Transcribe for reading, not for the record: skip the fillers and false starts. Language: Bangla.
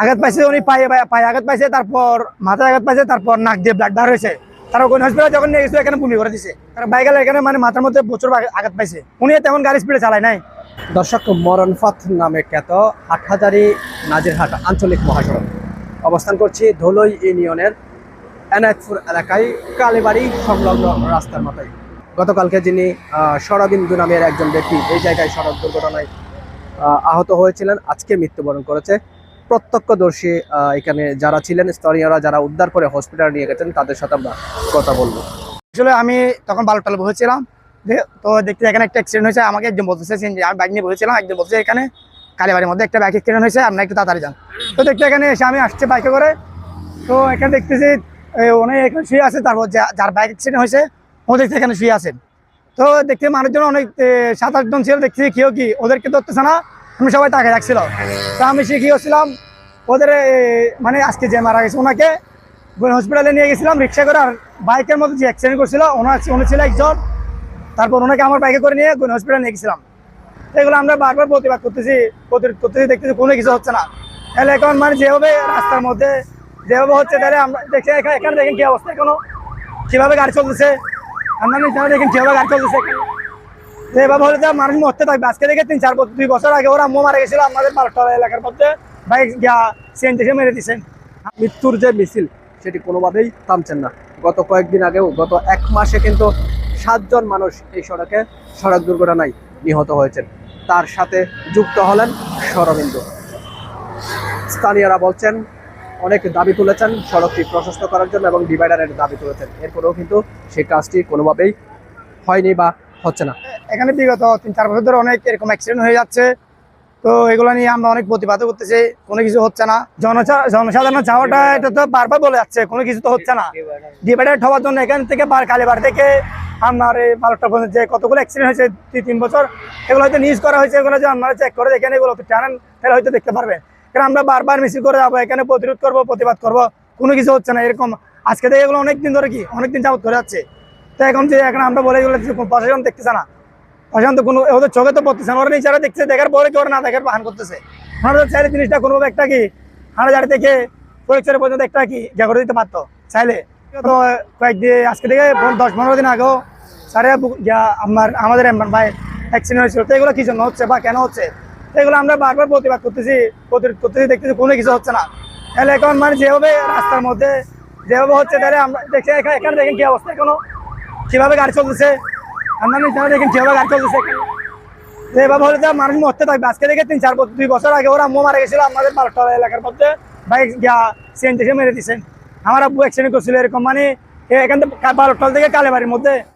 আঘাত পাইছে, উনি পায়ে পায়ে আঘাত পাইছে, তারপর মাথায় আঘাত পাইছে, তারপর নাক দিয়ে ব্লাড বার হয়েছে। তারা কোন হসপিটালে যখন নিয়ে গেছিল এখানে বমি করে দিছে। তারা বাইকালে এখানে মানে মাথার মধ্যে প্রচুর আঘাত পাইছে। উনি তেমন গাড়ি স্পিডে চালায় নাই। দর্শক, মরণপথ নামে খ্যাত হাটহাজারী নাজিরহাট আঞ্চলিক মহাসড়ক অবস্থান করছি ধলই ইউনিয়নের এনায়েতপুর এলাকায় কালীবাড়ি সংলগ্ন রাস্তার মাথায়। গতকালকে যিনি সরবিন্দু নামের একজন ব্যক্তি এই জায়গায় সড়ক দুর্ঘটনায় আহত হয়েছিলেন, আজকে মৃত্যুবরণ করেছে। প্রত্যক্ষদর্শী এখানে যারা ছিলেন, স্থানীয়রা যারা উদ্ধার করে হসপিটালে নিয়ে গেছেন, তাদের সাথে আমরা কথা বলবো। আসলে আমি তখন বালুটাল বসেছিলাম, তো দেখতে এখানে একটা অ্যাক্সিডেন্ট হয়েছে। আমাকে একজন বলতেছে যে আমি বাইক নিয়ে বসেছিলাম, একজন বলছে এখানে কালীবাড়ির মধ্যে একটা বাইক অ্যাক্সিডেন্ট হয়েছে, আপনার একটু তাড়াতাড়ি যান। তো দেখতে এখানে এসে আমি আসছে বাইকে করে, তো এখানে দেখতেছি উনি এখানে শুয়ে আছে, তারপর যার বাইক অ্যাক্সিডেন্ট হয়েছে ও দেখতে এখানে শুয়ে আছেন। তো দেখতে মানুষজন অনেক 7-8 জন ছিল, দেখছি কেউ কি ওদেরকে ধরতেছে না, আমি সবাই তাকে রাখছিল। তো আমি সে কি হচ্ছিলাম ওদের মানে আজকে যে মারা গেছে ওনাকে হসপিটালে নিয়ে গেছিলাম রিক্সা করে। আর বাইকের মধ্যে যে অ্যাক্সিডেন্ট করছিল উনি ছিল একজন, তারপর ওনাকে আমার বাইকে করে নিয়ে হসপিটালে নিয়ে গেছিলাম। এগুলো আমরা বারবার প্রতিবাদ করতেছি, দেখতেছি কোনো কিছু হচ্ছে না। তাহলে এখন মানে যেভাবে রাস্তার মধ্যে যেভাবে হচ্ছে, তাহলে আমরা দেখছি এখানে দেখেন কি অবস্থা, এখনো কিভাবে গাড়ি চলতেছে, আপনারা দেখেন কিভাবে গাড়ি চলতেছে। এভাবে হলে মানুষ মরতে থাকবে। আজকে থেকে 2 বছর আগে ওরা আম্মু মারা গেছিল আমাদের বালুরটোলা এলাকার মধ্যে, বাইক সিএনজি মেরে দিচ্ছেন। মৃত্যুর যে মিছিল সেটি কোনোভাবেই থামছেন না। গত কয়েকদিন আগেও, গত 1 মাসে কিন্তু 7 জন মানুষ এই সড়ক দুর্ঘটনায় নিহত হয়েছেন। তার সাথে যুক্ত হলেন সরবিন্দু। স্থানীয়রা বলছেন, অনেক দাবি তুলেছেন সড়কটি প্রশস্ত করার জন্য এবং ডিভাইডারের দাবি তুলেছেন, এরপরেও কিন্তু সেই কাজটি কোনোভাবেই হয়নি বা হচ্ছে না। এখানে বিগত 3-4 বছর ধরে অনেক এরকম অ্যাক্সিডেন্ট হয়ে যাচ্ছে। তো এগুলো নিয়ে আমরা অনেক প্রতিবাদ করতেছি, কোনো কিছু হচ্ছে না। জনসাধারণ যাওয়াটা এটা তো বারবার বলে যাচ্ছে, কোনো কিছু তো হচ্ছে না। ডিভাইডার হওয়ার জন্য এখান থেকে কালীবাড়ি থেকে আপনার এই বালুরটা পর্যন্ত যে কতগুলো অ্যাক্সিডেন্ট হয়েছে 2-3 বছর, এগুলো হয়তো নিউজ করা হয়েছে। এগুলো যে আপনারা চেক করে দেখেন, এগুলো টানেন, তাহলে হয়তো দেখতে পারবে। কারণ আমরা বারবার মিছিল করে যাবো, এখানে প্রতিরোধ করবো, প্রতিবাদ করবো, কোনো কিছু হচ্ছে না। এরকম আজকে থেকে এগুলো অনেকদিন ধরে অনেকদিন যাবত করে যাচ্ছে। তো এখন যে এখন আমরা বলে এগুলো প্রশাসন দেখতেছে না, প্রশাসন তো কোনো ওদের চোখে তো পড়তেছে না। ওরা নিজেরা দেখছে, দেখার পরে কেউ না দেখার বাহান করতেছে। ওনারা চাইলে জিনিসটা কোনোভাবে একটা কি হানাজারি থেকে পরিচয় পর্যন্ত একটা কি করে দিতে পারতো চাইলে। তো কয়েকদিন আজকে থেকে 10-15 দিন আগেও স্যারে আমাদের ভাই অ্যাক্সিডেন্ট হয়েছিল। তো এগুলো কি জন্য হচ্ছে বা কেন হচ্ছে, এগুলো আমরা বারবার প্রতিবাদ করতেছি, দেখতেছি কোনো কিছু হচ্ছে না। তাহলে এখন মানে যেভাবে রাস্তার মধ্যে যেভাবে হচ্ছে, তাহলে আমরা দেখছি এখানে দেখেন কি অবস্থা, এখনো কিভাবে গাড়ি চলতেছে, আপনারা দেখেন কিভাবে গাড়ি চলতেছে। এভাবে হলে মানুষ মরতে থাকবে। আজকে থেকে 2 বছর আগে ওরা আম্মু মারা গেছিল আমাদের বালুরটোলা এলাকার মধ্যে, বাইক সিএনজি মেরে দিচ্ছেন। আমার আব্বু অ্যাক্সিডেন্ট করছিল এরকম, মানে এখান থেকে বালুরটোলা থেকে কালীবাড়ির মধ্যে।